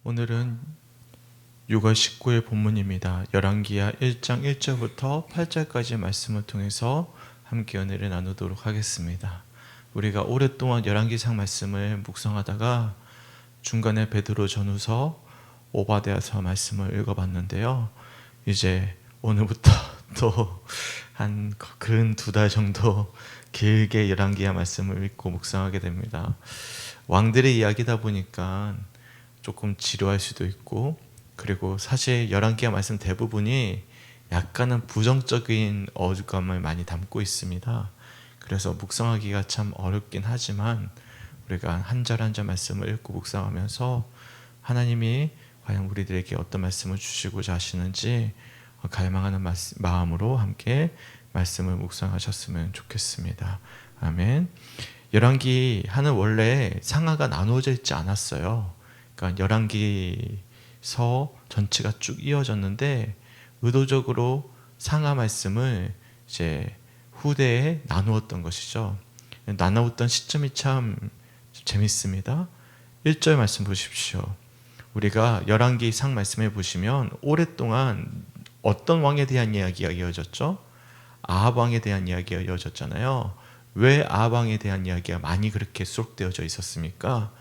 오늘은 6월 19일 본문입니다. 열왕기하 1장 1절부터 8절까지 말씀을 통해서 함께 은혜를 나누도록 하겠습니다. 우리가 오랫동안 열왕기상 말씀을 묵상하다가 중간에 베드로 전후서, 오바댜서 말씀을 읽어봤는데요. 이제 오늘부터 또 한 근 2달 정도 길게 열왕기하 말씀을 읽고 묵상하게 됩니다. 왕들의 이야기다 보니까 조금 지루할 수도 있고, 그리고 사실 열왕기하 말씀 대부분이 약간은 부정적인 어감을 많이 담고 있습니다. 그래서 묵상하기가 참 어렵긴 하지만 우리가 한 절 한 절 말씀을 읽고 묵상하면서 하나님이 과연 우리들에게 어떤 말씀을 주시고자 하시는지 갈망하는 마음으로 함께 말씀을 묵상하셨으면 좋겠습니다. 아멘. 열왕기하는 원래 상하가 나누어져 있지 않았어요. 그러니까 열왕기서 전체가 쭉 이어졌는데 의도적으로 상하 말씀을 이제 후대에 나누었던 것이죠. 나누었던 시점이 참 재밌습니다. 1절 말씀 보십시오. 우리가 열왕기 상 말씀에 보시면 오랫동안 어떤 왕에 대한 이야기가 이어졌죠? 아합 왕에 대한 이야기가 이어졌잖아요. 왜 아합 왕에 대한 이야기가 많이 그렇게 수록되어져 있었습니까?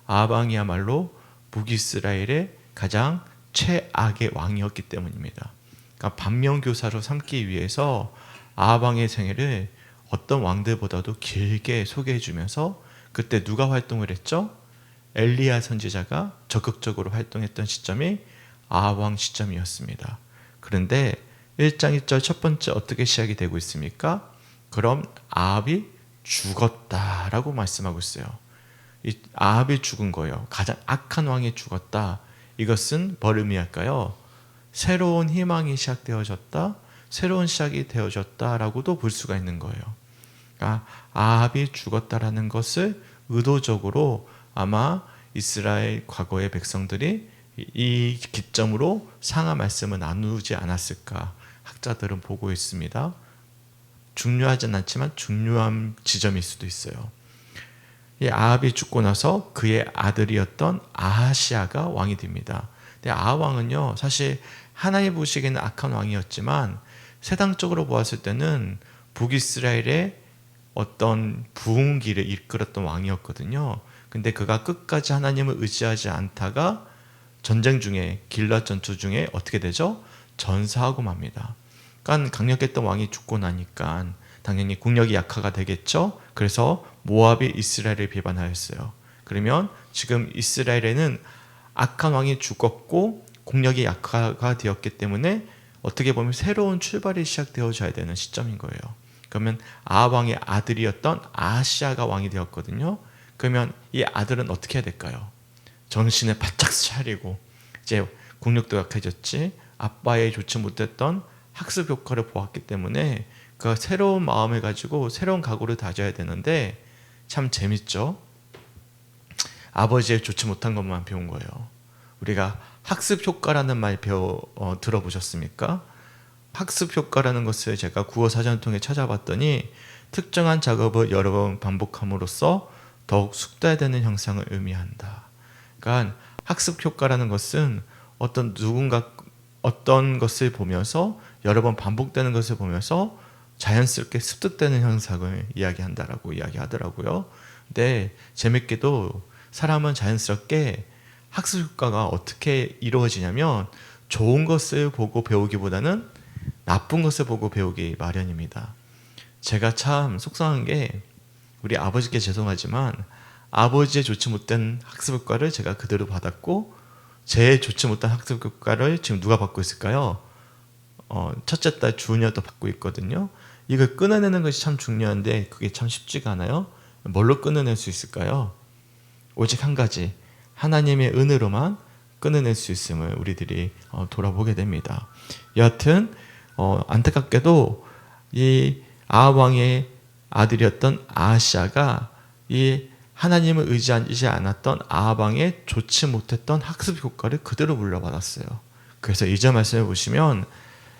아합 왕이야말로 북이스라엘의 가장 최악의 왕이었기 때문입니다. 그러니까 반면교사로 삼기 위해서 아합 왕의 생애를 어떤 왕들보다도 길게 소개해 주면서, 그때 누가 활동을 했죠? 엘리야 선지자가 적극적으로 활동했던 시점이 아합 왕 시점이었습니다. 그런데 1장 1절 첫 번째 어떻게 시작이 되고 있습니까? 그럼 아합이 죽었다라고 말씀하고 있어요. 이 아합이 죽은 거예요. 가장 악한 왕이 죽었다. 이것은 뭘 의미할까요? 새로운 희망이 시작되어졌다, 새로운 시작이 되어졌다라고도 볼 수가 있는 거예요. 그러니까 아합이 죽었다라는 것을 의도적으로 아마 이스라엘 과거의 백성들이 이 기점으로 상하 말씀을 나누지 않았을까 학자들은 보고 있습니다. 중요하진 않지만 중요한 지점일 수도 있어요. 이 아합이 죽고 나서 그의 아들이었던 아하시아가 왕이 됩니다. 근데 아합 왕은요, 사실 하나님 보시기에는 악한 왕이었지만 세상적으로 보았을 때는 북이스라엘의 어떤 부흥기를 이끌었던 왕이었거든요. 근데 그가 끝까지 하나님을 의지하지 않다가 전쟁 중에, 길랏 전투 중에 어떻게 되죠? 전사하고 맙니다. 그러니까 강력했던 왕이 죽고 나니까 당연히 국력이 약화가 되겠죠. 그래서 모압이 이스라엘을 비판하였어요. 그러면 지금 이스라엘에는 악한 왕이 죽었고 국력이 약화가 되었기 때문에 어떻게 보면 새로운 출발이 시작되어져야 되는 시점인 거예요. 그러면 아합 왕의 아들이었던 아하시아가 왕이 되었거든요. 그러면 이 아들은 어떻게 해야 될까요? 정신을 바짝 차리고, 이제 국력도 약해졌지, 아빠의 좋지 못했던 학습 효과를 보았기 때문에 그 새로운 마음을 가지고 새로운 각오를 다져야 되는데 참 재밌죠? 아버지의 좋지 못한 것만 배운 거예요. 우리가 학습 효과라는 말 들어보셨습니까? 학습 효과라는 것을 제가 국어 사전을 통해 찾아봤더니 특정한 작업을 여러 번 반복함으로써 더욱 숙달되는 형상을 의미한다. 그러니까 학습 효과라는 것은 어떤 것을 보면서 여러 번 반복되는 것을 보면서 자연스럽게 습득되는 현상을 이야기한다라고 이야기하더라고요. 근데 재밌게도 사람은 자연스럽게 학습 효과가 어떻게 이루어지냐면 좋은 것을 보고 배우기보다는 나쁜 것을 보고 배우기 마련입니다. 제가 참 속상한 게, 우리 아버지께 죄송하지만 아버지의 좋지 못한 학습 효과를 제가 그대로 받았고, 제 좋지 못한 학습 효과를 지금 누가 받고 있을까요? 첫째 딸 주은이도 받고 있거든요. 이걸 끊어내는 것이 참 중요한데 그게 참 쉽지가 않아요. 뭘로 끊어낼 수 있을까요? 오직 한 가지, 하나님의 은혜로만 끊어낼 수 있음을 우리들이 돌아보게 됩니다. 여하튼 안타깝게도 이 아합 왕의 아들이었던 아하시아가 이 하나님을 의지하지 않았던 아합 왕의 좋지 못했던 학습 효과를 그대로 물려받았어요. 그래서 2절 말씀을 보시면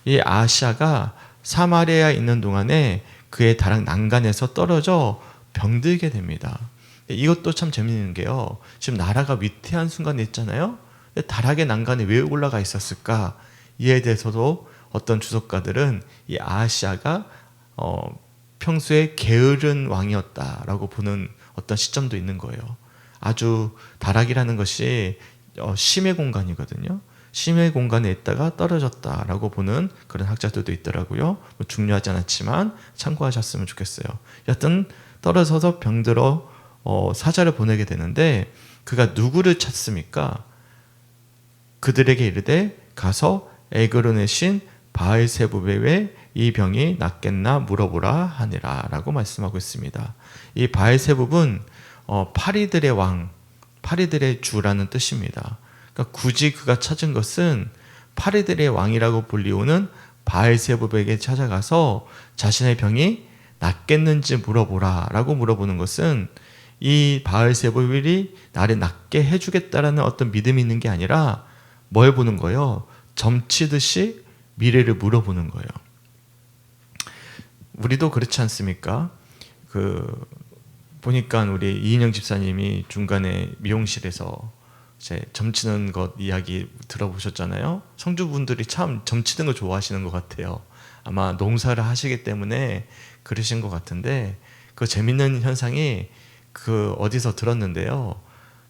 이 아하시아가 사마리아에 있는 동안에 그의 다락 난간에서 떨어져 병들게 됩니다. 이것도 참 재밌는 게요, 지금 나라가 위태한 순간에 있잖아요. 다락의 난간에 왜 올라가 있었을까? 이에 대해서도 어떤 주석가들은 이 아하시아가 평소에 게으른 왕이었다라고 보는 어떤 시점도 있는 거예요. 아주 다락이라는 것이 심해 공간이거든요. 심해 공간에 있다가 떨어졌다라고 보는 그런 학자들도 있더라고요. 뭐 중요하지 않았지만 참고하셨으면 좋겠어요. 여하튼 떨어져서 병들어 사자를 보내게 되는데 그가 누구를 찾습니까? 그들에게 이르되 가서 에그론의 신 바알세부베의 이 병이 낫겠나 물어보라 하니라 라고 말씀하고 있습니다. 이 바알세부는 파리들의 왕, 파리들의 주라는 뜻입니다. 그러니까 굳이 그가 찾은 것은 파리들의 왕이라고 불리우는 바알세부베에게 찾아가서 자신의 병이 낫겠는지 물어보라 라고 물어보는 것은 이 바알세부벨이 나를 낫게 해주겠다라는 어떤 믿음이 있는 게 아니라 뭘 보는 거예요? 점치듯이 미래를 물어보는 거예요. 우리도 그렇지 않습니까? 보니까 우리 이인영 집사님이 중간에 미용실에서 이제 점치는 것 이야기 들어보셨잖아요. 성주분들이 참 점치는 거 좋아하시는 것 같아요. 아마 농사를 하시기 때문에 그러신 것 같은데 그 재밌는 현상이 어디서 들었는데요.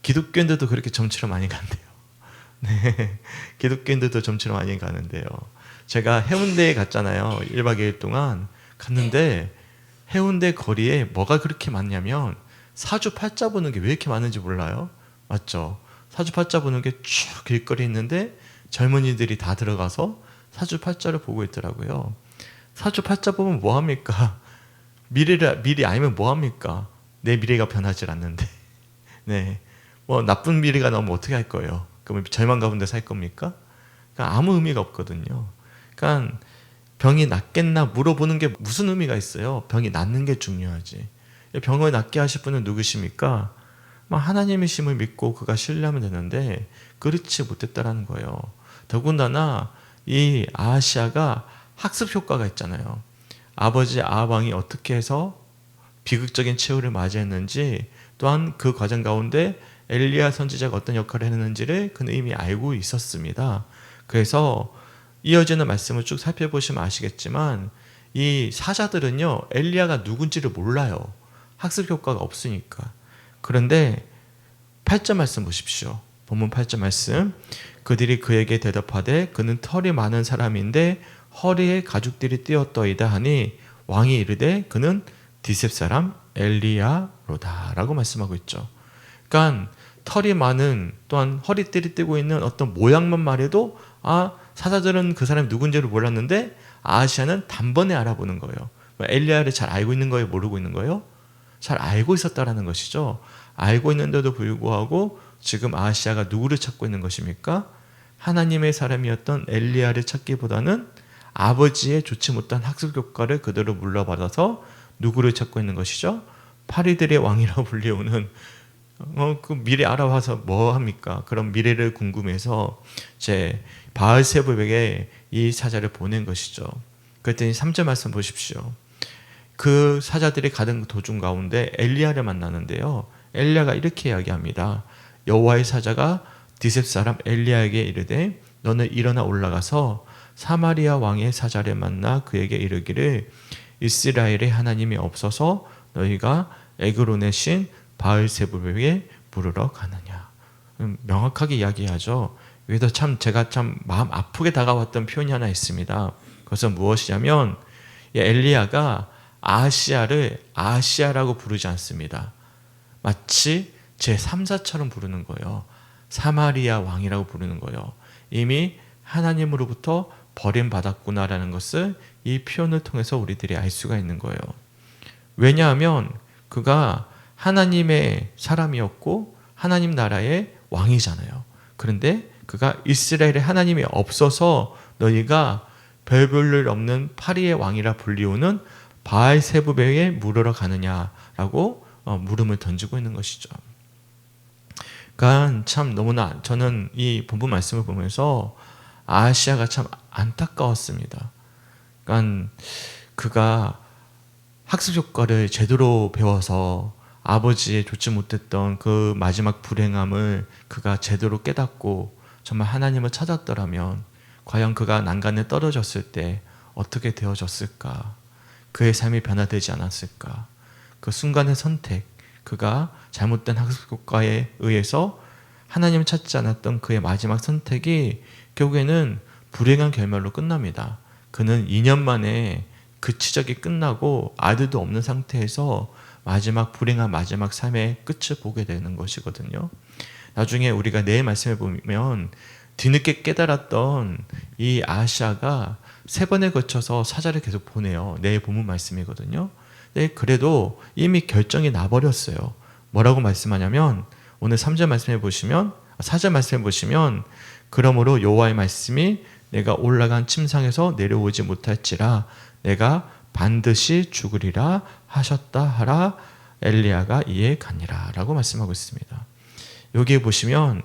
기독교인들도 그렇게 점치러 많이 간대요. 네, 기독교인들도 점치러 많이 가는데요. 제가 해운대에 갔잖아요. 1박 2일 동안 갔는데 해운대 거리에 뭐가 그렇게 많냐면 사주팔자 보는 게 왜 이렇게 많은지 몰라요? 맞죠? 사주팔자 보는 게 쭉 길거리 있는데 젊은이들이 다 들어가서 사주팔자를 보고 있더라고요. 사주팔자 보면 뭐합니까? 미리 알면 뭐합니까? 내 미래가 변하지 않는데. 네, 뭐 나쁜 미래가 나오면 어떻게 할 거예요? 그럼 절망 가운데 살 겁니까? 그러니까 아무 의미가 없거든요. 그러니까 병이 낫겠나 물어보는 게 무슨 의미가 있어요? 병이 낫는 게 중요하지. 병을 낫게 하실 분은 누구십니까? 하나님의 힘을 믿고 그가 신뢰하면 되는데 그렇지 못했다라는 거예요. 더군다나 이 아하시아가 학습 효과가 있잖아요. 아버지 아합 왕이 어떻게 해서 비극적인 최후를 맞이했는지 또한 그 과정 가운데 엘리야 선지자가 어떤 역할을 했는지를 그는 이미 알고 있었습니다. 그래서 이어지는 말씀을 쭉 살펴보시면 아시겠지만 이 사자들은요 엘리야가 누군지를 몰라요. 학습 효과가 없으니까. 그런데 8절 말씀 보십시오. 본문 8절 말씀. 그들이 그에게 대답하되 그는 털이 많은 사람인데 허리에 가죽들이 띄었더이다 하니 왕이 이르되 그는 디셉 사람 엘리야로다 라고 말씀하고 있죠. 그러니까 털이 많은 또한 허리띠를 띠고 있는 어떤 모양만 말해도 사자들은 그 사람이 누군지를 몰랐는데 아하시아는 단번에 알아보는 거예요. 엘리야를 잘 알고 있는 거예요? 모르고 있는 거예요? 잘 알고 있었다라는 것이죠. 알고 있는데도 불구하고 지금 아하시아가 누구를 찾고 있는 것입니까? 하나님의 사람이었던 엘리야를 찾기보다는 아버지의 좋지 못한 학습 효과를 그대로 물러받아서 누구를 찾고 있는 것이죠? 파리들의 왕이라고 불리우는 그 미래 알아와서 뭐 합니까? 그런 미래를 궁금해서 제 바알세부백에 이 사자를 보낸 것이죠. 그랬더니 3절 말씀 보십시오. 그 사자들이 가는 도중 가운데 엘리야를 만나는데요. 엘리야가 이렇게 이야기합니다. 여호와의 사자가 디셉 사람 엘리야에게 이르되 너는 일어나 올라가서 사마리아 왕의 사자를 만나 그에게 이르기를 이스라엘의 하나님이 없어서 너희가 에그론의 신 바알세부백에 부르러 가느냐. 명확하게 이야기하죠. 여기서 제가 마음 아프게 다가왔던 표현이 하나 있습니다. 그것은 무엇이냐면 엘리야가 아하시아를 아하시아라고 부르지 않습니다. 마치 제3자처럼 부르는 거예요. 사마리아 왕이라고 부르는 거예요. 이미 하나님으로부터 버림받았구나라는 것을 이 표현을 통해서 우리들이 알 수가 있는 거예요. 왜냐하면 그가 하나님의 사람이었고 하나님 나라의 왕이잖아요. 그런데 그가 이스라엘의 하나님이 없어서 너희가 별 볼 일 없는 파리의 왕이라 불리우는 바알세부백에 물으러 가느냐라고 물음을 던지고 있는 것이죠. 그러니까 참 너무나 저는 이 본문 말씀을 보면서 아하시아가 참 안타까웠습니다. 그러니까 그가 학습 효과를 제대로 배워서 아버지의 좋지 못했던 그 마지막 불행함을 그가 제대로 깨닫고 정말 하나님을 찾았더라면 과연 그가 난간에 떨어졌을 때 어떻게 되어졌을까? 그의 삶이 변화되지 않았을까? 그 순간의 선택, 그가 잘못된 학습 효과에 의해서 하나님을 찾지 않았던 그의 마지막 선택이 결국에는 불행한 결말로 끝납니다. 그는 2년 만에 그 치적이 끝나고 아들도 없는 상태에서 마지막 불행한 마지막 삶의 끝을 보게 되는 것이거든요. 나중에 우리가 내일 말씀을 보면 뒤늦게 깨달았던 이 아하시아가 3번에 걸쳐서 사자를 계속 보내요. 내일 본문 말씀이거든요. 네, 그래도 이미 결정이 나버렸어요. 뭐라고 말씀하냐면 오늘 3절 말씀해 보시면 4절 말씀해 보시면 그러므로 여호와의 말씀이 내가 올라간 침상에서 내려오지 못할지라 내가 반드시 죽으리라 하셨다 하라 엘리야가 이에 가니라 라고 말씀하고 있습니다. 여기에 보시면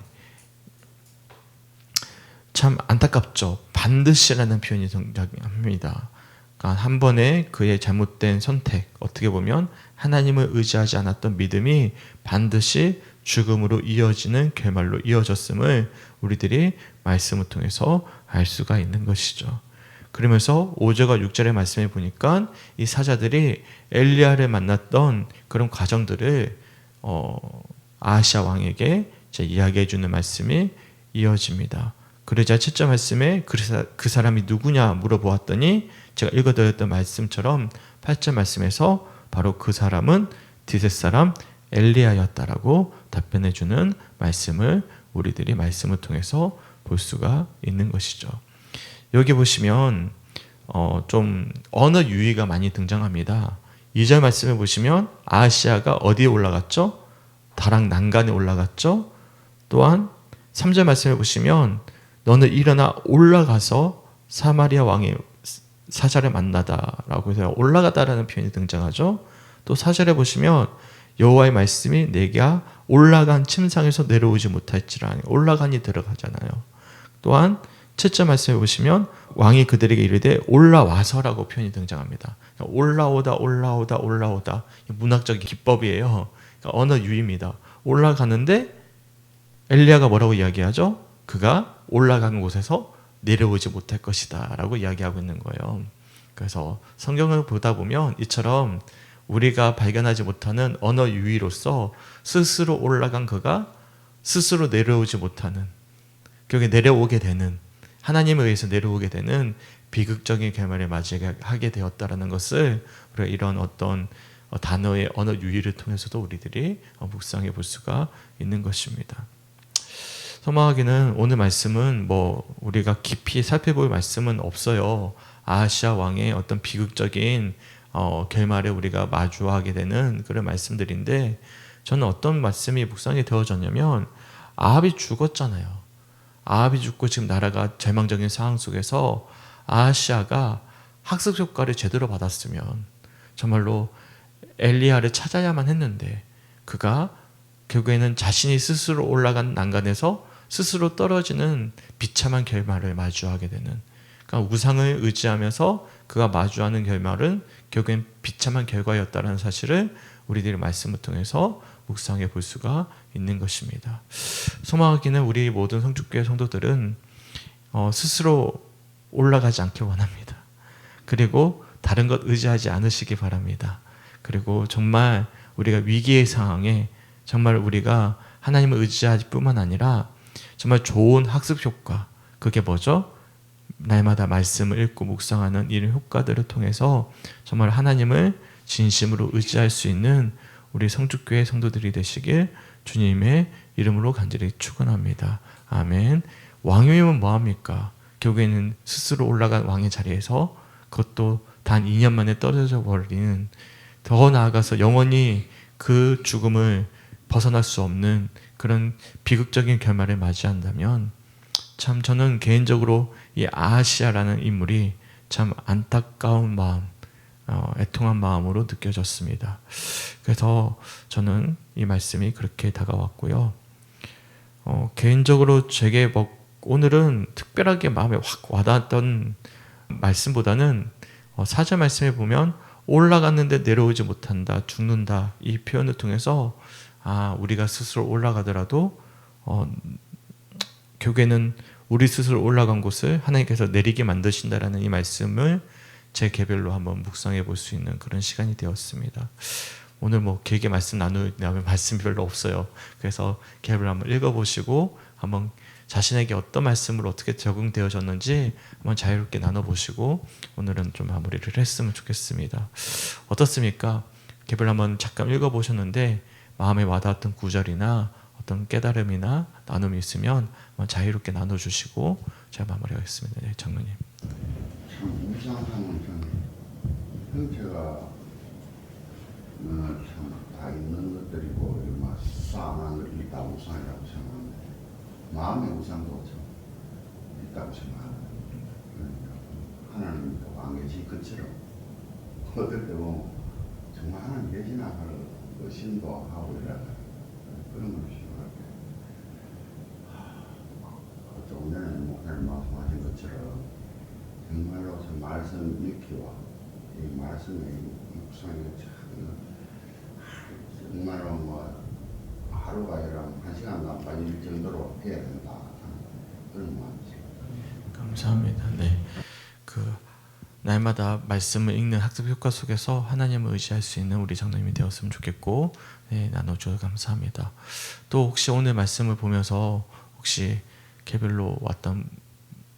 참 안타깝죠. 반드시라는 표현이 등장합니다. 그러니까 한 번의 그의 잘못된 선택, 어떻게 보면 하나님을 의지하지 않았던 믿음이 반드시 죽음으로 이어지는 결말로 이어졌음을 우리들이 말씀을 통해서 알 수가 있는 것이죠. 그러면서 5절과 6절의 말씀을 보니까 이 사자들이 엘리야를 만났던 그런 과정들을 아하시아 왕에게 이야기해 주는 말씀이 이어집니다. 그러자 7절 말씀에 그 사람이 누구냐 물어보았더니 제가 읽어드렸던 말씀처럼 8절 말씀에서 바로 그 사람은 디셋 사람 엘리야였다라고 답변해 주는 말씀을 우리들이 말씀을 통해서 볼 수가 있는 것이죠. 여기 보시면 좀 언어 유희가 많이 등장합니다. 2절 말씀을 보시면 아하시아가 어디에 올라갔죠? 다락 난간에 올라갔죠? 또한 3절 말씀을 보시면 너는 일어나 올라가서 사마리아 왕의 사자를 만나다라고 해서 올라가다라는 표현이 등장하죠. 또 4절에 보시면 여호와의 말씀이 내가 올라간 침상에서 내려오지 못할지라 올라가니 들어가잖아요. 또한 7절 말씀에 보시면 왕이 그들에게 이르되 올라와서라고 표현이 등장합니다. 그러니까 올라오다 문학적인 기법이에요. 그러니까 언어 유희입니다. 올라가는데 엘리야가 뭐라고 이야기하죠? 그가 올라간 곳에서 내려오지 못할 것이다 라고 이야기하고 있는 거예요. 그래서 성경을 보다 보면 이처럼 우리가 발견하지 못하는 언어 유희로서 스스로 올라간 그가 스스로 내려오지 못하는, 결국에 내려오게 되는, 하나님에 의해서 내려오게 되는 비극적인 결말을 맞이하게 되었다는 것을 우리가 이런 어떤 단어의 언어 유희를 통해서도 우리들이 묵상해 볼 수가 있는 것입니다. 소망하기는 오늘 말씀은 우리가 깊이 살펴볼 말씀은 없어요. 아하시아 왕의 어떤 비극적인 결말에 우리가 마주하게 되는 그런 말씀들인데, 저는 어떤 말씀이 묵상이 되어졌냐면 아합이 죽었잖아요. 아합이 죽고 지금 나라가 절망적인 상황 속에서 아하시아가 학습 효과를 제대로 받았으면 정말로 엘리야를 찾아야만 했는데 그가 결국에는 자신이 스스로 올라간 난간에서 스스로 떨어지는 비참한 결말을 마주하게 되는, 그러니까 우상을 의지하면서 그가 마주하는 결말은 결국엔 비참한 결과였다는 사실을 우리들의 말씀을 통해서 묵상해 볼 수가 있는 것입니다. 소망하기는 우리 모든 성축교회 성도들은 스스로 올라가지 않길 원합니다. 그리고 다른 것 의지하지 않으시기 바랍니다. 그리고 정말 우리가 위기의 상황에 정말 우리가 하나님을 의지할 뿐만 아니라 정말 좋은 학습 효과, 그게 뭐죠? 날마다 말씀을 읽고 묵상하는 이런 효과들을 통해서 정말 하나님을 진심으로 의지할 수 있는 우리 성축교회 성도들이 되시길 주님의 이름으로 간절히 축원합니다. 아멘. 왕위면 뭐합니까? 결국에는 스스로 올라간 왕의 자리에서 그것도 단 2년 만에 떨어져 버리는, 더 나아가서 영원히 그 죽음을 벗어날 수 없는 그런 비극적인 결말을 맞이한다면 참 저는 개인적으로 이 아하시아라는 인물이 참 안타까운 마음, 애통한 마음으로 느껴졌습니다. 그래서 저는 이 말씀이 그렇게 다가왔고요. 개인적으로 제게 오늘은 특별하게 마음에 확 와닿았던 말씀보다는 4절 말씀에 보면 올라갔는데 내려오지 못한다, 죽는다, 이 표현을 통해서 우리가 스스로 올라가더라도 결국에는 우리 스스로 올라간 곳을 하나님께서 내리게 만드신다라는 이 말씀을 제 개별로 한번 묵상해 볼 수 있는 그런 시간이 되었습니다. 오늘 뭐 길게 말씀 나누면 말씀이 별로 없어요. 그래서 개별로 한번 읽어보시고 한번 자신에게 어떤 말씀으로 어떻게 적응되어졌는지 한번 자유롭게 나눠보시고 오늘은 좀 마무리를 했으면 좋겠습니다. 어떻습니까? 개별로 한번 잠깐 읽어보셨는데 마음에 와닿았던 구절이나 어떤 깨달음이나 나눔이 있으면 한번 자유롭게 나눠주시고 제가 마무리하겠습니다. 네, 장로님. 참 묵상하면 좀 형체가 참 다 있는 것들이고 얼마 싸한 것들이 다 우상이라고 생각하는데 마음의 우상도 참 있다고 생각합니다. 그러니까 하나님과 왕계신 것처럼 어떨 때 보면 정말 하나님 계시나 하는 의심도 하고 이러다 그런 걸 생각할게요. 조금 전에 목사님 말씀하신 것처럼 정말로 저 말씀 읽기와 이 말씀의 묵상이 참 정말로 뭐 하루가 아니라 1시간도 안 빠질 정도로 해야 된다 그런 마음이죠. 감사합니다. 네, 날마다 말씀을 읽는 학습 효과 속에서 하나님을 의지할 수 있는 우리 장로님이 되었으면 좋겠고, 네, 나눠주셔서 감사합니다. 또 혹시 오늘 말씀을 보면서 혹시 개별로 왔던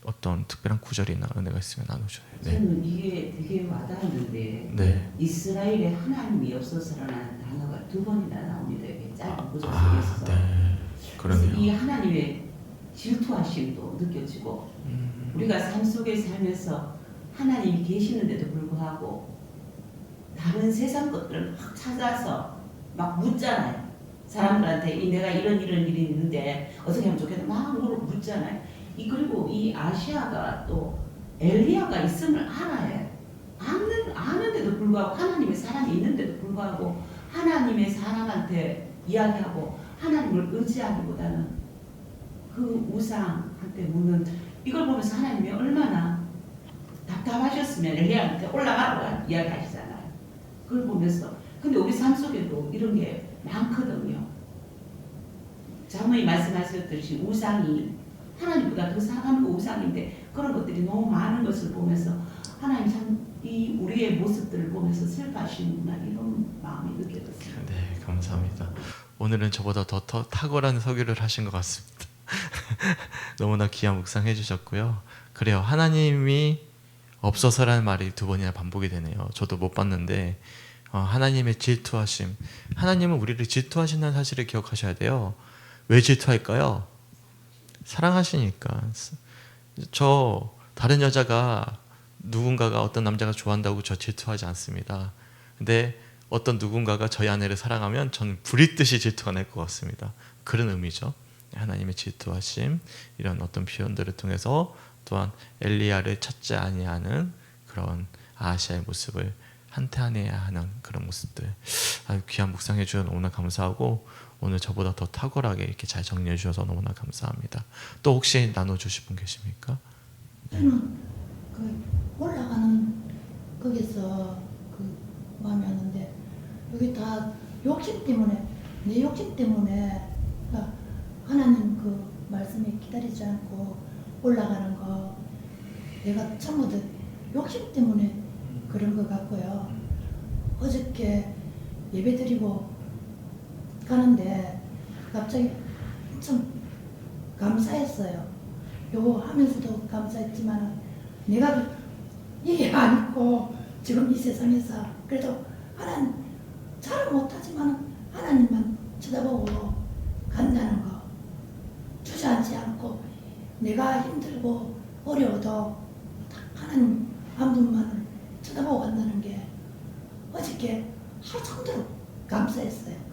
어떤 특별한 구절이나 은혜가 있으면 나눠주세요. 네. 저는 이게 되게 와닿았는데 네. 이스라엘에 하나님이 없어서라는 단어가 2번이나 나옵니다. 이게 짧은 구절 속에 있어서. 네. 그러네요. 이 하나님의 질투하심도 느껴지고 우리가 삶 속에 살면서 하나님이 계시는데도 불구하고 다른 세상 것들을 막 찾아서 막 묻잖아요. 사람들한테 내가 이런 일이 있는데 어떻게 하면 좋겠나 막 묻잖아요. 그리고 이 아시아가 또 엘리야가 있음을 알아요. 아는데도 불구하고 하나님의 사람이 있는데도 불구하고 하나님의 사람한테 이야기하고 하나님을 의지하기보다는 그 우상한테 묻는 이걸 보면서 하나님이 얼마나 답답하셨으면 엘리야한테 올라가라고 이야기하시잖아요. 그걸 보면서 근데 우리 삶 속에도 이런 게 많거든요. 장로님 말씀하셨듯이 우상이 하나님보다 더 사랑하는 우상인데 그런 것들이 너무 많은 것을 보면서 하나님 참 이 우리의 모습들을 보면서 슬퍼하시는구나 이런 마음이 느껴졌어요. 네, 감사합니다. 오늘은 저보다 더 탁월한 설교를 하신 것 같습니다. 너무나 귀한 묵상해 주셨고요. 그래요, 하나님이 없어서라는 말이 2번이나 반복이 되네요. 저도 못 봤는데 하나님의 질투하심, 하나님은 우리를 질투하신다는 사실을 기억하셔야 돼요. 왜 질투할까요? 사랑하시니까. 저 다른 여자가 누군가가 어떤 남자가 좋아한다고 저 질투하지 않습니다. 근데 어떤 누군가가 저희 아내를 사랑하면 저는 불이 뜨시 질투가 날 것 같습니다. 그런 의미죠. 하나님의 질투하심, 이런 어떤 표현들을 통해서 또한 엘리야를 찾지 아니하는 그런 아시아의 모습을 한탄해야 하는 그런 모습들, 아주 귀한 묵상해 주셔서 너무나 감사하고 오늘 저보다 더 탁월하게 이렇게 잘 정리해 주셔서 너무나 감사합니다. 또 혹시 나눠주실 분 계십니까? 저는 올라가는 거기서 마음이 왔는데 여기 다 욕심 때문에 내 욕심 때문에 하나님 말씀에 기다리지 않고 올라가는 거 내가 전부 다 욕심 때문에 그런 것 같고요. 어저께 예배 드리고 가는데 갑자기 엄청 감사했어요. 요거 하면서도 감사했지만 내가 이게 아니고 지금 이 세상에서 그래도 하나님 잘 못하지만 하나님만 쳐다보고 간다는 거 주저앉지 않고 내가 힘들고 어려워도 하나님 한 분만을 쳐다보고 간다는 게 어저께 하루 종일 감사했어요.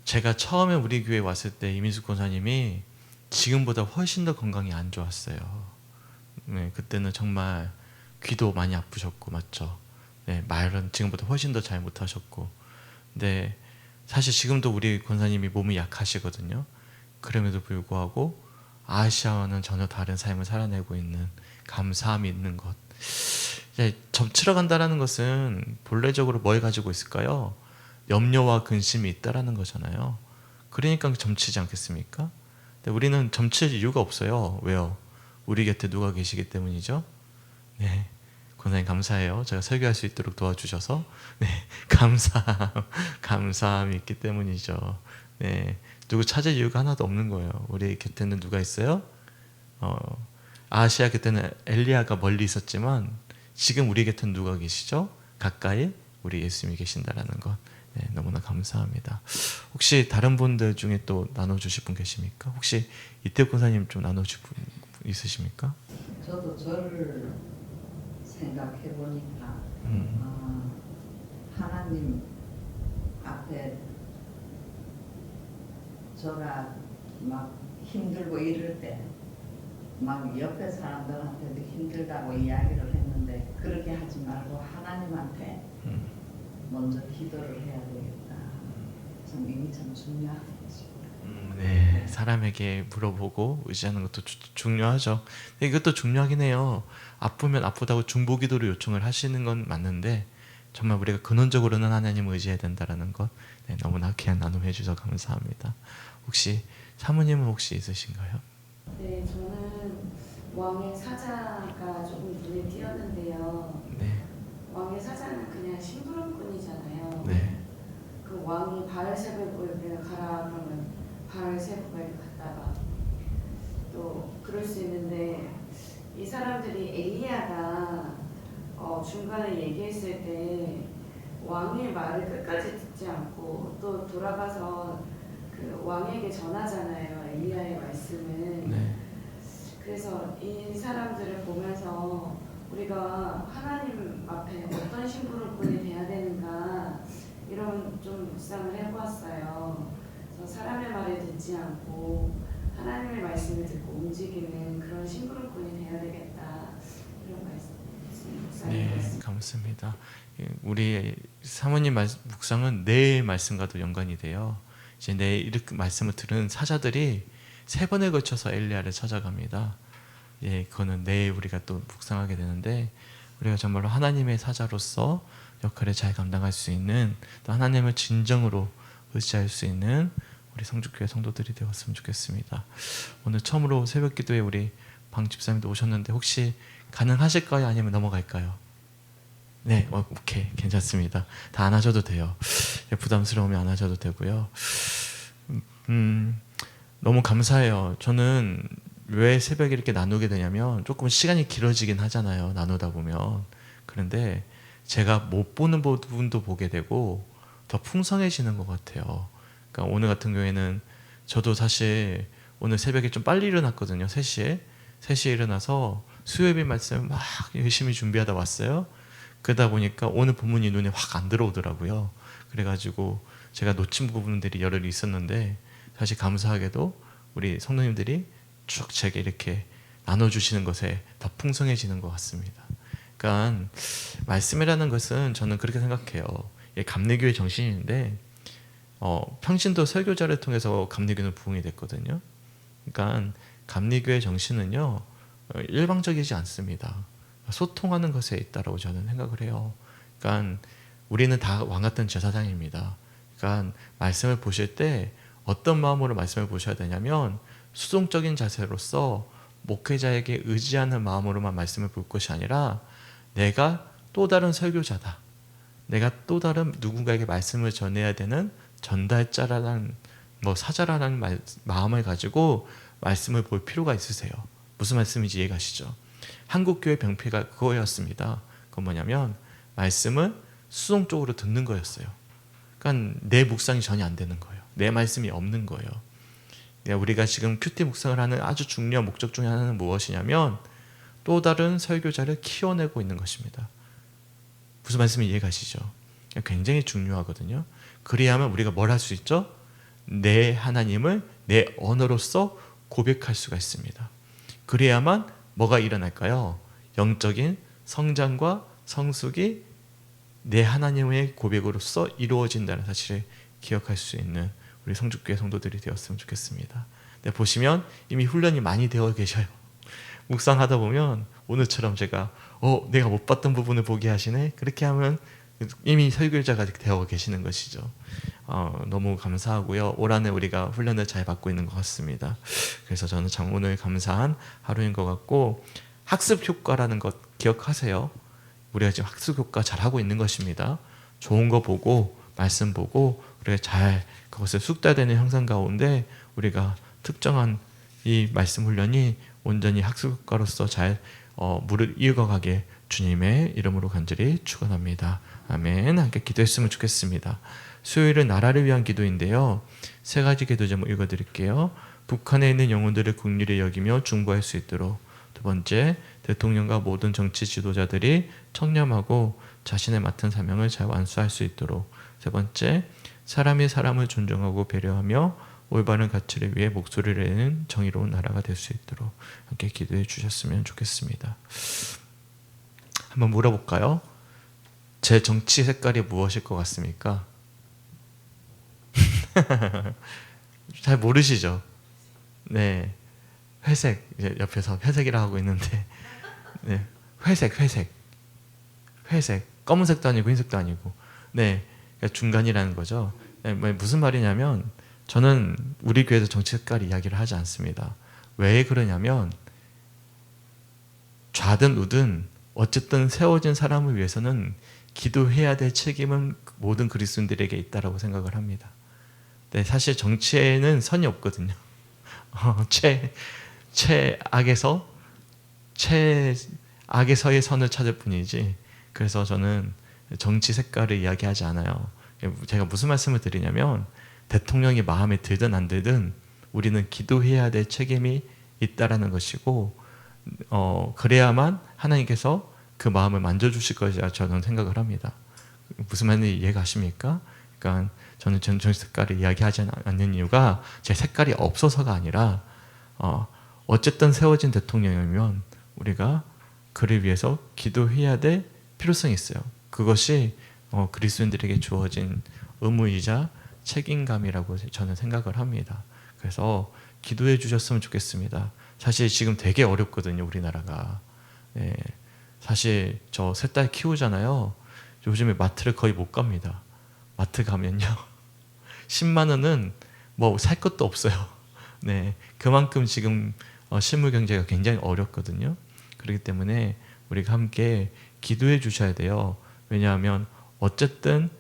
제가 처음에 우리 교회 왔을 때 이민숙 권사님이 지금보다 훨씬 더 건강이 안 좋았어요. 네, 그때는 정말 귀도 많이 아프셨고, 맞죠? 네, 말은 지금보다 훨씬 더 잘 못하셨고, 근데 사실 지금도 우리 권사님이 몸이 약하시거든요. 그럼에도 불구하고 아시아와는 전혀 다른 삶을 살아내고 있는 감사함이 있는 것. 점치러 간다라는 것은 본래적으로 뭘 가지고 있을까요? 염려와 근심이 있다라는 거잖아요. 그러니까 점치지 않겠습니까? 근데 우리는 점칠 이유가 없어요. 왜요? 우리 곁에 누가 계시기 때문이죠. 네, 권사님 감사해요. 제가 설교할 수 있도록 도와주셔서 네, 감사함이 있기 때문이죠. 네, 누구 찾을 이유가 하나도 없는 거예요. 우리 곁에는 누가 있어요? 아시아 곁에는 엘리야가 멀리 있었지만 지금 우리 곁에는 누가 계시죠? 가까이 우리 예수님이 계신다라는 것. 네, 너무나 감사합니다. 혹시 다른 분들 중에 또 나눠주실 분 계십니까? 혹시 이태욱 권사님 좀 나눠주실 분 있으십니까? 저도 저를 생각해 보니까 하나님 앞에 저가 막 힘들고 이럴 때 막 옆에 사람들한테도 힘들다고 이야기를 했는데 그렇게 하지 말고 하나님한테 먼저 기도를 해야 되겠다. 참 이게 참 중요하겠죠. 네, 사람에게 물어보고 의지하는 것도 중요하죠. 근데 이것도 중요하긴 해요. 아프면 아프다고 중보기도를 요청을 하시는 건 맞는데 정말 우리가 근원적으로는 하나님을 의지해야 된다라는 것. 네, 너무나 귀한 나눔 해주셔서 감사합니다. 혹시 사모님은 혹시 있으신가요? 네, 저는 왕의 사자가 조금 눈에 띄었는데요. 네, 왕의 사자는 그냥 심부름꾼이잖아요. 네, 그 왕이 바알세불을 가라 그러면 바알세불을 갔다가 또 그럴 수 있는데 이 사람들이 엘리야가 중간에 얘기했을 때 왕의 말을 끝까지 듣지 않고 또 돌아가서 그 왕에게 전하잖아요. 엘리야의 말씀은. 네, 그래서 이 사람들을 보면서 우리가 하나님 앞에 어떤 심부름꾼이 돼야 되는가 이런 좀 묵상을 해보았어요. 그래서 사람의 말을 듣지 않고 하나님의 말씀을 듣고 움직이는 그런 심부름꾼이 돼야 되겠다 이런 말씀 네, 묵상해봤습니다. 감사합니다. 우리 사모님 묵상은 내 말씀과도 연관이 돼요. 이제 내 이렇게 말씀을 들은 사자들이 3번에 걸쳐서 엘리야를 찾아갑니다. 예, 그거는 내일 우리가 또 묵상하게 되는데 우리가 정말로 하나님의 사자로서 역할을 잘 감당할 수 있는 또 하나님을 진정으로 의지할 수 있는 우리 성주교회 성도들이 되었으면 좋겠습니다. 오늘 처음으로 새벽기도에 우리 방 집사님도 오셨는데 혹시 가능하실까요? 아니면 넘어갈까요? 네, 오케이, 괜찮습니다. 다 안 하셔도 돼요. 부담스러우면 안 하셔도 되고요. 너무 감사해요. 저는 왜 새벽에 이렇게 나누게 되냐면 조금 시간이 길어지긴 하잖아요. 나누다 보면. 그런데 제가 못 보는 부분도 보게 되고 더 풍성해지는 것 같아요. 그러니까 오늘 같은 경우에는 저도 사실 오늘 새벽에 좀 빨리 일어났거든요. 3시에 일어나서 수요일 말씀을 막 열심히 준비하다 왔어요. 그러다 보니까 오늘 본문이 눈에 확 안 들어오더라고요. 그래가지고 제가 놓친 부분들이 여러 있었는데 사실 감사하게도 우리 성도님들이 쭉 제게 이렇게 나눠주시는 것에 더 풍성해지는 것 같습니다. 그러니까 말씀이라는 것은 저는 그렇게 생각해요. 감리교의 정신인데 평신도 설교자를 통해서 감리교는 부흥이 됐거든요. 그러니까 감리교의 정신은요 일방적이지 않습니다. 소통하는 것에 있다라고 저는 생각을 해요. 그러니까 우리는 다 왕 같은 제사장입니다. 그러니까 말씀을 보실 때 어떤 마음으로 말씀을 보셔야 되냐면 수동적인 자세로서 목회자에게 의지하는 마음으로만 말씀을 볼 것이 아니라 내가 또 다른 설교자다. 내가 또 다른 누군가에게 말씀을 전해야 되는 전달자라는 사자라는 마음을 가지고 말씀을 볼 필요가 있으세요. 무슨 말씀인지 이해가시죠? 한국교회 병폐가 그거였습니다. 그건 뭐냐면 말씀을 수동적으로 듣는 거였어요. 그러니까 내 묵상이 전혀 안 되는 거예요. 내 말씀이 없는 거예요. 우리가 지금 큐티 묵상을 하는 아주 중요한 목적 중에 하나는 무엇이냐면 또 다른 설교자를 키워내고 있는 것입니다. 무슨 말씀인지 이해가시죠? 굉장히 중요하거든요. 그래야만 우리가 뭘 할 수 있죠? 내 하나님을 내 언어로서 고백할 수가 있습니다. 그래야만 뭐가 일어날까요? 영적인 성장과 성숙이 내 하나님의 고백으로서 이루어진다는 사실을 기억할 수 있는 우리 성주교회 성도들이 되었으면 좋겠습니다. 네, 보시면 이미 훈련이 많이 되어 계셔요. 묵상하다 보면 오늘처럼 제가 내가 못 봤던 부분을 보게 하시네. 그렇게 하면 이미 설교자가 되어 계시는 것이죠. 너무 감사하고요. 올 한해 우리가 훈련을 잘 받고 있는 것 같습니다. 그래서 저는 참 오늘 감사한 하루인 것 같고, 학습 효과라는 것 기억하세요. 우리가 지금 학습 효과 잘 하고 있는 것입니다. 좋은 거 보고 말씀 보고 우리가 잘 그것을 숙달되는 형상 가운데 우리가 특정한 이 말씀 훈련이 온전히 학습 효과로서 잘 물을 이어가게 주님의 이름으로 간절히 축원합니다. 아멘. 함께 기도했으면 좋겠습니다. 수요일은 나라를 위한 기도인데요. 3가지 기도 제목 읽어드릴게요. 북한에 있는 영혼들을 긍휼히 여기며 중보할 수 있도록. 2번째, 대통령과 모든 정치 지도자들이 청렴하고 자신의 맡은 사명을 잘 완수할 수 있도록. 3번째, 사람이 사람을 존중하고 배려하며 올바른 가치를 위해 목소리를 내는 정의로운 나라가 될 수 있도록 함께 기도해 주셨으면 좋겠습니다. 한번 물어볼까요? 제 정치 색깔이 무엇일 것 같습니까? 잘 모르시죠? 네, 회색. 이제 옆에서 회색이라 하고 있는데, 네, 회색. 검은색도 아니고 흰색도 아니고, 네, 그러니까 중간이라는 거죠. 네, 무슨 말이냐면 저는 우리 교회에서 정치 색깔 이야기를 하지 않습니다. 왜 그러냐면 좌든 우든 어쨌든 세워진 사람을 위해서는 기도해야 될 책임은 모든 그리스도인들에게 있다라고 생각을 합니다. 네, 사실 정치에는 선이 없거든요. 최악에서의 선을 찾을 뿐이지. 그래서 저는 정치 색깔을 이야기하지 않아요. 제가 무슨 말씀을 드리냐면 대통령이 마음에 들든 안 들든 우리는 기도해야 될 책임이 있다라는 것이고, 그래야만 하나님께서 그 마음을 만져주실 것이라 저는 생각을 합니다. 무슨 말인지 이해가십니까? 그러니까 저는 정치 색깔을 이야기하지 않는 이유가 제 색깔이 없어서가 아니라 어쨌든 세워진 대통령이면 우리가 그를 위해서 기도해야 될 필요성이 있어요. 그것이 그리스도인들에게 주어진 의무이자 책임감이라고 저는 생각을 합니다. 그래서 기도해 주셨으면 좋겠습니다. 사실 지금 되게 어렵거든요, 우리나라가. 네, 사실 저 3딸 키우잖아요. 요즘에 마트를 거의 못 갑니다. 마트 가면요 10만 원은 뭐 살 것도 없어요. 네, 그만큼 지금 실물 경제가 굉장히 어렵거든요. 그렇기 때문에 우리가 함께 기도해 주셔야 돼요. 왜냐하면 어쨌든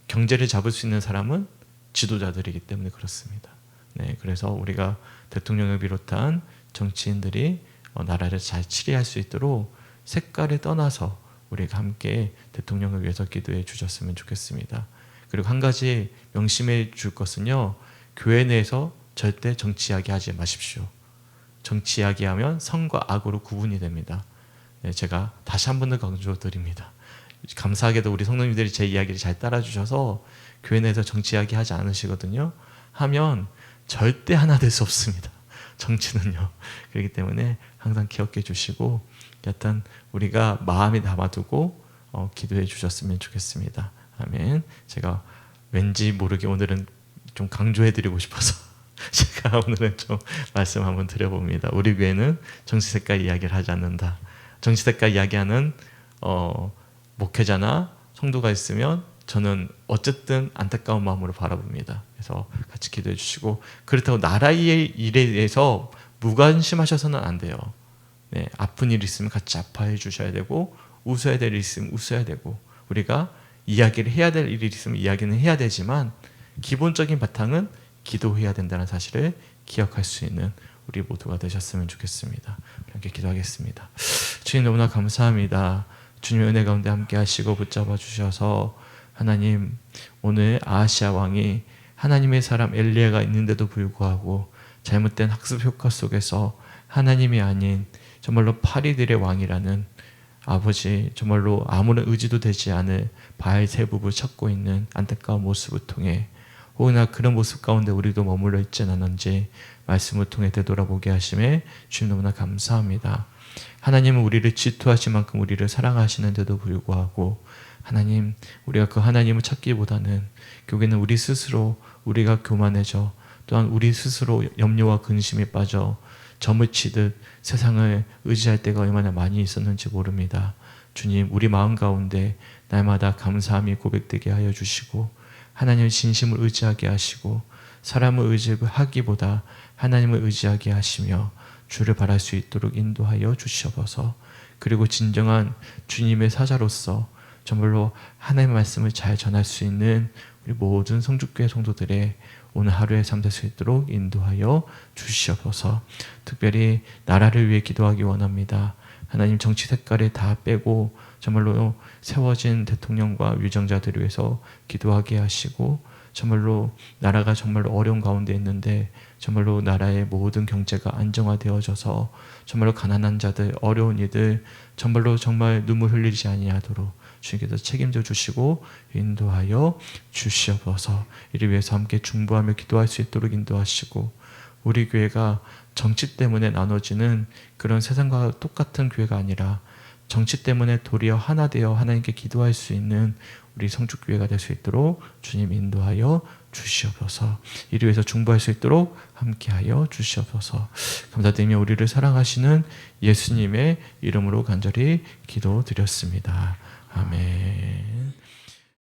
경제를 잡을 수 있는 사람은 지도자들이기 때문에 그렇습니다. 네, 그래서 우리가 대통령을 비롯한 정치인들이 나라를 잘 치리할 수 있도록 색깔을 떠나서 우리가 함께 대통령을 위해서 기도해 주셨으면 좋겠습니다. 그리고 한 가지 명심해 줄 것은요, 교회 내에서 절대 정치 이야기하지 마십시오. 정치 이야기하면 선과 악으로 구분이 됩니다. 네, 제가 다시 한 번 더 강조드립니다. 감사하게도 우리 성도님들이 제 이야기를 잘 따라주셔서 교회 내에서 정치 이야기 하지 않으시거든요. 하면 절대 하나 될 수 없습니다. 정치는요. 그렇기 때문에 항상 기억해 주시고 일단 우리가 마음에 담아두고 기도해 주셨으면 좋겠습니다. 아멘. 제가 왠지 모르게 오늘은 좀 강조해 드리고 싶어서 제가 오늘은 좀 말씀 한번 드려봅니다. 우리 교회는 정치 색깔 이야기를 하지 않는다. 정치 색깔 이야기하는 목회자나 성도가 있으면 저는 어쨌든 안타까운 마음으로 바라봅니다. 그래서 같이 기도해 주시고, 그렇다고 나라의 일에 대해서 무관심하셔서는 안 돼요. 네, 아픈 일 있으면 같이 아파해 주셔야 되고, 웃어야 될 일 있으면 웃어야 되고, 우리가 이야기를 해야 될 일이 있으면 이야기는 해야 되지만 기본적인 바탕은 기도해야 된다는 사실을 기억할 수 있는 우리 모두가 되셨으면 좋겠습니다. 함께 기도하겠습니다. 주님, 너무나 감사합니다. 주님의 은혜 가운데 함께 하시고 붙잡아 주셔서 하나님, 오늘 아하시아 왕이 하나님의 사람 엘리야가 있는데도 불구하고 잘못된 학습 효과 속에서 하나님이 아닌 정말로 파리들의 왕이라는 아버지, 정말로 아무런 의지도 되지 않을 바알세붑을 찾고 있는 안타까운 모습을 통해, 혹여나 그런 모습 가운데 우리도 머물러 있지는 않은지 말씀을 통해 되돌아보게 하심에 주님 너무나 감사합니다. 하나님은 우리를 질투하신 만큼 우리를 사랑하시는데도 불구하고 하나님, 우리가 그 하나님을 찾기보다는 결국에는 우리 스스로 우리가 교만해져, 또한 우리 스스로 염려와 근심에 빠져 점을 치듯 세상을 의지할 때가 얼마나 많이 있었는지 모릅니다. 주님, 우리 마음 가운데 날마다 감사함이 고백되게 하여 주시고 하나님의 진심을 의지하게 하시고 사람을 의지하기보다 하나님을 의지하게 하시며 주를 바랄 수 있도록 인도하여 주시옵소서. 그리고 진정한 주님의 사자로서 정말로 하나님의 말씀을 잘 전할 수 있는 우리 모든 성주교회 성도들의 오늘 하루의 삶 될 수 있도록 인도하여 주시옵소서. 특별히 나라를 위해 기도하기 원합니다. 하나님 정치 색깔을 다 빼고 정말로 세워진 대통령과 위정자들을 위해서 기도하게 하시고 정말로 나라가 정말로 어려운 가운데 있는데 정말로 나라의 모든 경제가 안정화되어져서 정말로 가난한 자들, 어려운 이들 정말로 정말 눈물 흘리지 아니하도록 주님께서 책임져 주시고 인도하여 주시옵소서. 이를 위해서 함께 중보하며 기도할 수 있도록 인도하시고 우리 교회가 정치 때문에 나눠지는 그런 세상과 똑같은 교회가 아니라 정치 때문에 도리어 하나 되어 하나님께 기도할 수 있는 우리 성축교회가 될 수 있도록 주님 인도하여 주시옵소서. 이를 위해서 중보할 수 있도록 함께하여 주시옵소서. 감사드리며 우리를 사랑하시는 예수님의 이름으로 간절히 기도드렸습니다. 아멘.